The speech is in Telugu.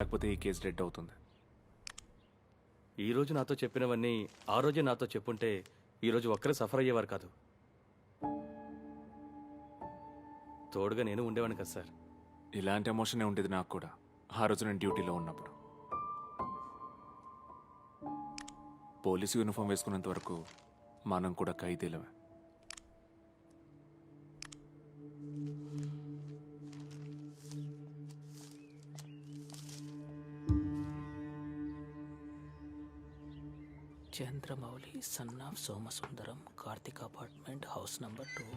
లేకపోతే ఈ కేసు డెడ్ అవుతుంది. ఈ రోజు నాతో చెప్పినవన్నీ ఆ రోజే నాతో చెప్పుంటే ఈరోజు ఒక్కరే సఫర్ అయ్యేవారు కాదు. తోడుగా నేను ఉండేవాడిని కదా సార్. ఇలాంటి ఎమోషనే ఉండేది నాకు కూడా ఆ రోజు నేను డ్యూటీలో ఉన్నప్పుడు. పోలీసు యూనిఫామ్ వేసుకున్నంత వరకు మనం కూడా ఖైదీలమే. Chandramouli son of Somasundaram, Karthik apartment, house number 2.